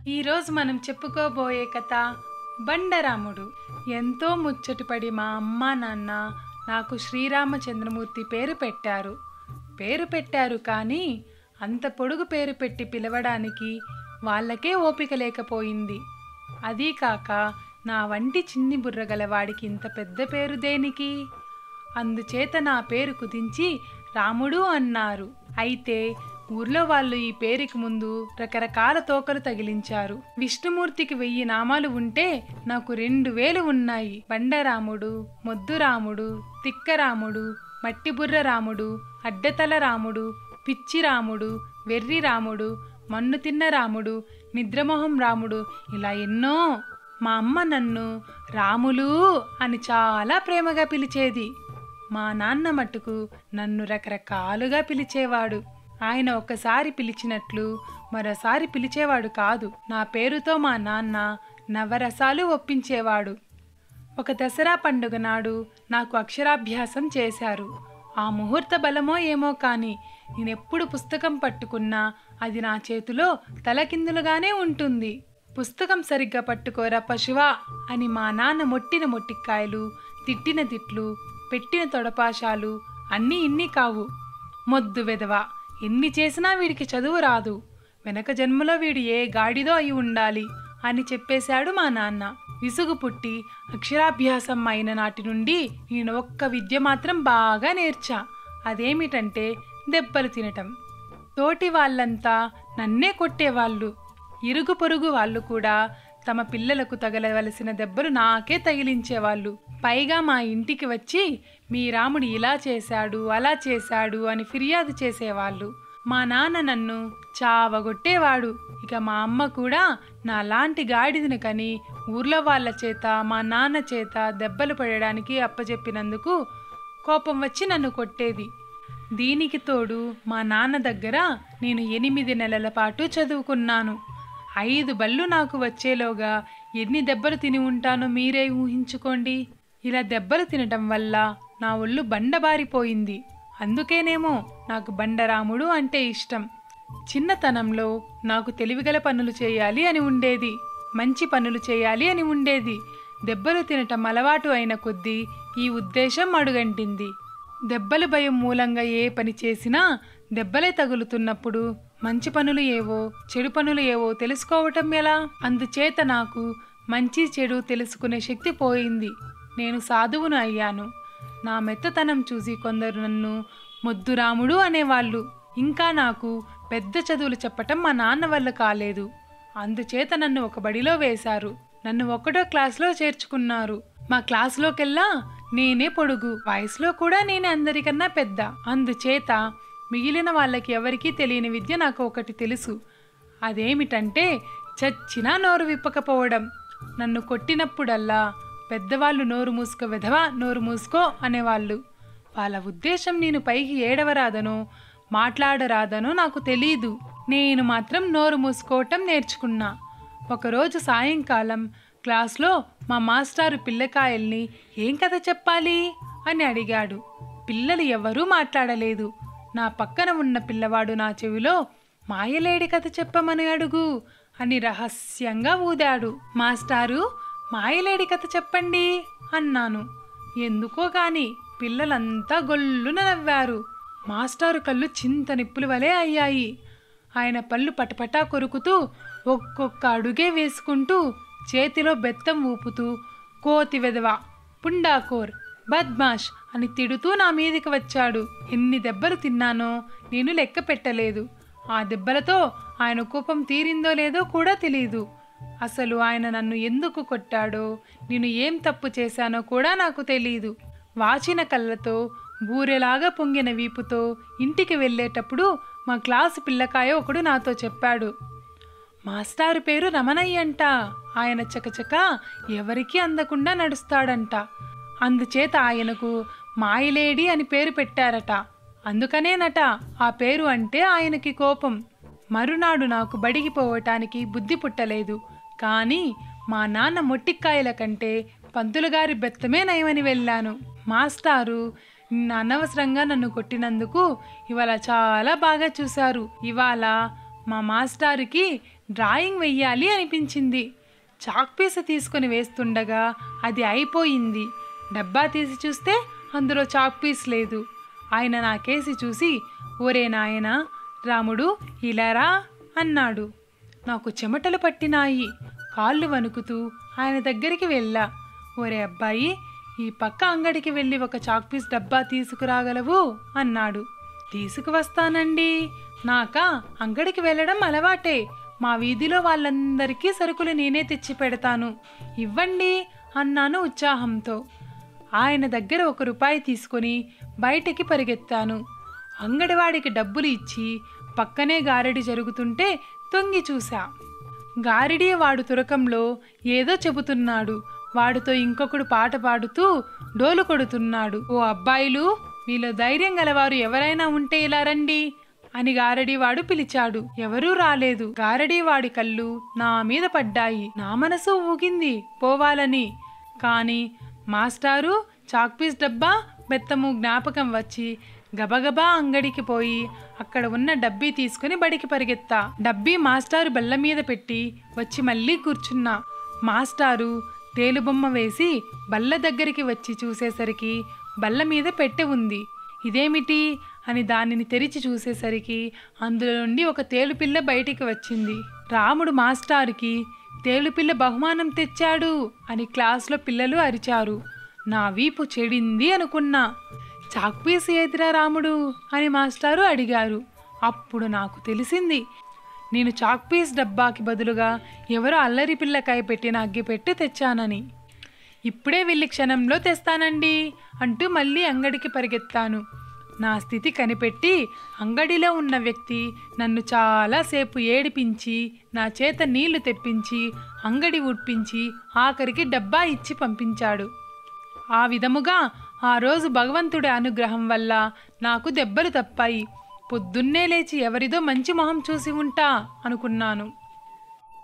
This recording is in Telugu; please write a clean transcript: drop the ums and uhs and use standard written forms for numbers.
ఈరోజు మనం చెప్పుకోబోయే కథ బండరాముడు. ఎంతో ముచ్చటపడి మా అమ్మ నాన్న నాకు శ్రీరామచంద్రమూర్తి పేరు పెట్టారు కానీ అంత పొడుగు పేరు పెట్టి పిలవడానికి వాళ్ళకే ఓపిక లేకపోయింది. అదీ కాక నా వంటి చిన్ని బుర్ర గలవాడికి ఇంత పెద్ద పేరు దేనికి? అందుచేత నా పేరు కుదించి రాముడు అన్నారు. అయితే ఊర్లో వాళ్ళు ఈ పేరుకి ముందు రకరకాల తోకలు తగిలించారు. విష్ణుమూర్తికి 1000 నామాలు ఉంటే నాకు 2000 ఉన్నాయి. బండరాముడు, మొద్దురాముడు, తిక్కరాముడు, మట్టిబుర్ర రాముడు, అడ్డతల రాముడు, పిచ్చి రాముడు, వెర్రి రాముడు, మన్ను తిన్న రాముడు, నిద్రమోహం రాముడు, ఇలా ఎన్నో. మా అమ్మ నన్ను రాములు అని చాలా ప్రేమగా పిలిచేది. మా నాన్న మట్టుకు నన్ను రకరకాలుగా పిలిచేవాడు. ఆయన ఒకసారి పిలిచినట్లు మరోసారి పిలిచేవాడు కాదు. నా పేరుతో మా నాన్న నవరసాలు ఒప్పించేవాడు. ఒక దసరా పండుగ నాడు నాకు అక్షరాభ్యాసం చేశారు. ఆ ముహూర్త బలమో ఏమో కానీ నేనెప్పుడు పుస్తకం పట్టుకున్నా అది నా చేతిలో తలకిందులుగానే ఉంటుంది. పుస్తకం సరిగ్గా పట్టుకోరా పశువా అని మా నాన్న మొట్టిన మొట్టికాయలు, తిట్టిన తిట్లు, పెట్టిన తొడపాశాలు అన్నీ ఇన్ని కావు. మొద్దు వెదవా, ఎన్ని చేసినా వీడికి చదువు రాదు, వెనక జన్మలో వీడు ఏ గాడిదో అయి ఉండాలి అని చెప్పేశాడు మా నాన్న. విసుగు పుట్టి అక్షరాభ్యాసం అయిన నాటి నుండి నేను ఒక్క విద్య మాత్రం బాగా నేర్చా. అదేమిటంటే దెబ్బలు తినటం. తోటి వాళ్ళంతా నన్నే కొట్టేవాళ్ళు. ఇరుగు పొరుగు వాళ్ళు కూడా తమ పిల్లలకు తగలవలసిన దెబ్బలు నాకే తగిలించేవాళ్ళు. పైగా మా ఇంటికి వచ్చి మీ రాముడు ఇలా చేశాడు అలా చేశాడు అని ఫిర్యాదు చేసేవాళ్ళు. మా నాన్న నన్ను చావగొట్టేవాడు. ఇక మా అమ్మ కూడా నాలాంటి గాడిదని కని ఊర్లో వాళ్ళ చేత మా నాన్న చేత దెబ్బలు పడడానికి అప్పచెప్పినందుకు కోపం వచ్చి నన్ను కొట్టేది. దీనికి తోడు మా నాన్న దగ్గర నేను 8 నెలల పాటు చదువుకున్నాను. 5 బళ్ళు నాకు వచ్చేలోగా ఎన్ని దెబ్బలు తిని ఉంటానో మీరే ఊహించుకోండి. ఇలా దెబ్బలు తినటం వల్ల నా ఒళ్ళు బండబారిపోయింది. అందుకేనేమో నాకు బండరాముడు అంటే ఇష్టం. చిన్నతనంలో నాకు తెలివిగల పనులు చేయాలి అని ఉండేది, మంచి పనులు చేయాలి అని ఉండేది. దెబ్బలు తినటం అలవాటు అయిన కొద్దీ ఈ ఉద్దేశం అడుగంటింది. దెబ్బల భయం మూలంగా ఏ పని చేసినా దెబ్బలే తగులుతున్నప్పుడు మంచి పనులు ఏవో చెడు పనులు ఏవో తెలుసుకోవటం ఎలా? అందుచేత నాకు మంచి చెడు తెలుసుకునే శక్తి పోయింది. నేను సాధువును అయ్యాను. నా మెత్తతనం చూసి కొందరు నన్ను మొద్దురాముడు అనేవాళ్ళు. ఇంకా నాకు పెద్ద చదువులు చెప్పటం మా నాన్న వల్ల కాలేదు. అందుచేత నన్ను ఒక బడిలో వేశారు. నన్ను 1వ క్లాసులో చేర్చుకున్నారు. మా క్లాసులోకెల్లా నేనే పొడుగు, వయసులో కూడా నేనే అందరికన్నా పెద్ద. అందుచేత మిగిలిన వాళ్ళకి ఎవరికీ తెలియని విద్య నాకు ఒకటి తెలుసు. అదేమిటంటే చచ్చినా నోరు విప్పకపోవడం. నన్ను కొట్టినప్పుడల్లా పెద్దవాళ్ళు నోరు మూసుకో వెధవా, నోరు మూసుకో అనేవాళ్ళు. వాళ్ళ ఉద్దేశం నేను పైకి ఏడవరాదనో మాట్లాడరాదనో నాకు తెలీదు. నేను మాత్రం నోరు మూసుకోవటం నేర్చుకున్నా. ఒకరోజు సాయంకాలం క్లాస్లో మా మాస్టారు పిల్లకాయల్ని ఏం కథ చెప్పాలి అని అడిగాడు. పిల్లలు ఎవరూ మాట్లాడలేదు. నా పక్కన ఉన్న పిల్లవాడు నా చెవిలో మాయలేడి కథ చెప్పమని అడుగు అని రహస్యంగా ఊదాడు. మాస్టారు, మాయలేడి కథ చెప్పండి అన్నాను. ఎందుకో గాని పిల్లలంతా గొల్లున నవ్వారు. మాస్టారు కళ్ళు చింత నిప్పుల వలె అయ్యాయి. ఆయన పళ్ళు పటపటా కొరుకుతూ ఒక్కొక్క అడుగే వేసుకుంటూ చేతిలో బెత్తం ఊపుతూ కోతి వెధవా, పుండాకోర్, బద్మాష్ అని తిడుతూ నా మీదికి వచ్చాడు. ఎన్ని దెబ్బలు తిన్నానో నేను లెక్క పెట్టలేదు. ఆ దెబ్బలతో ఆయన కోపం తీరిందో లేదో కూడా తెలీదు. అసలు ఆయన నన్ను ఎందుకు కొట్టాడో, నేను ఏం తప్పు చేశానో కూడా నాకు తెలీదు. వాచిన కళ్ళతో బూరెలాగా పొంగిన వీపుతో ఇంటికి వెళ్ళేటప్పుడు మా క్లాసు పిల్లకాయ ఒకడు నాతో చెప్పాడు, మాస్టారు పేరు రమణయ్యంట. ఆయన చకచక ఎవరికీ అందకుండా నడుస్తాడంట. అందుచేత ఆయనకు మాయలేడి అని పేరు పెట్టారట. అందుకనేనట ఆ పేరు అంటే ఆయనకి కోపం. మరునాడు నాకు బడికి పోవటానికి బుద్ధి పుట్టలేదు. కానీ మా నాన్న మొట్టికాయల కంటే పంతులుగారి బెత్తమే నయమని వెళ్ళాను. మాస్టారు అనవసరంగా నన్ను కొట్టినందుకు ఇవాళ చాలా బాగా చూశారు. ఇవాళ మా మాస్టారుకి డ్రాయింగ్ వెయ్యాలి అనిపించింది. చాక్ పీస్ తీసుకొని వేస్తుండగా అది అయిపోయింది. డబ్బా తీసి చూస్తే అందులో చాక్ పీస్ లేదు. ఆయన నా కేసి చూసి, ఓరే నాయనా రాముడు ఇలారా అన్నాడు. నాకు చెమటలు పట్టినాయి. కాళ్ళు వణుకుతూ ఆయన దగ్గరికి వెళ్ళా. ఓరే అబ్బాయి, ఈ పక్క అంగడికి వెళ్ళి ఒక చాక్ పీస్ డబ్బా తీసుకురాగలవు అన్నాడు. తీసుకువస్తానండి. నాకా అంగడికి వెళ్ళడం అలవాటే. మా వీధిలో వాళ్ళందరికీ సరుకులు నేనే తెచ్చి పెడతాను, ఇవ్వండి అన్నాను ఉత్సాహంతో. ఆయన దగ్గర ₹1 తీసుకొని బయటికి పరిగెత్తాను. అంగడివాడికి డబ్బులు ఇచ్చి పక్కనే గారడి జరుగుతుంటే తొంగి చూశా. గారిడి వాడు తురకంలో ఏదో చెబుతున్నాడు. వాడితో ఇంకొకడు పాట పాడుతూ డోలు కొడుతున్నాడు. ఓ అబ్బాయిలు, మీలో ధైర్యం గలవారు ఎవరైనా ఉంటే ఇలా రండి అని గారడీవాడు పిలిచాడు. ఎవరూ రాలేదు. గారడీవాడి కళ్ళు నా మీద పడ్డాయి. నా మనసు ఊగింది పోవాలని. కాని మాస్టారు చాక్పీస్ డబ్బా బెత్తము జ్ఞాపకం వచ్చి గబగబా అంగడికి పోయి అక్కడ ఉన్న డబ్బీ తీసుకుని బడికి పరిగెత్తా. డబ్బీ మాస్టారు బల్ల మీద పెట్టి వచ్చి మళ్ళీ కూర్చున్నా. మాస్టారు తేలుబొమ్మ వేసి బల్ల దగ్గరికి వచ్చి చూసేసరికి బల్ల మీద పెట్టె ఉంది. ఇదేమిటి అని దానిని తెరిచి చూసేసరికి అందులో నుండి ఒక తేలుపిల్ల బయటికి వచ్చింది. రాముడు మాస్టారుకి తేలుపిల్ల బహుమానం తెచ్చాడు అని క్లాసులో పిల్లలు అరిచారు. నా వీపు చెడింది అనుకున్నా. చాక్పీస్ ఏదిరా రాముడు అని మాస్టారు అడిగారు. అప్పుడు నాకు తెలిసింది, నేను చాక్పీస్ డబ్బాకి బదులుగా ఎవరో అల్లరి పిల్లకాయ పెట్టిన అగ్గిపెట్టి తెచ్చానని. ఇప్పుడే వెళ్ళి క్షణంలో తెస్తానండి అంటూ మళ్ళీ అంగడికి పరిగెత్తాను. నా స్థితి కనిపెట్టి అంగడిలో ఉన్న వ్యక్తి నన్ను చాలాసేపు ఏడిపించి నా చేత నీళ్లు తెప్పించి అంగడి ఉడ్పించి ఆఖరికి డబ్బా ఇచ్చి పంపించాడు. ఆ విధముగా ఆ రోజు భగవంతుడి అనుగ్రహం వల్ల నాకు దెబ్బలు తప్పాయి. పొద్దున్నే లేచి ఎవరిదో మంచి మొహం చూసి ఉంటా అనుకున్నాను.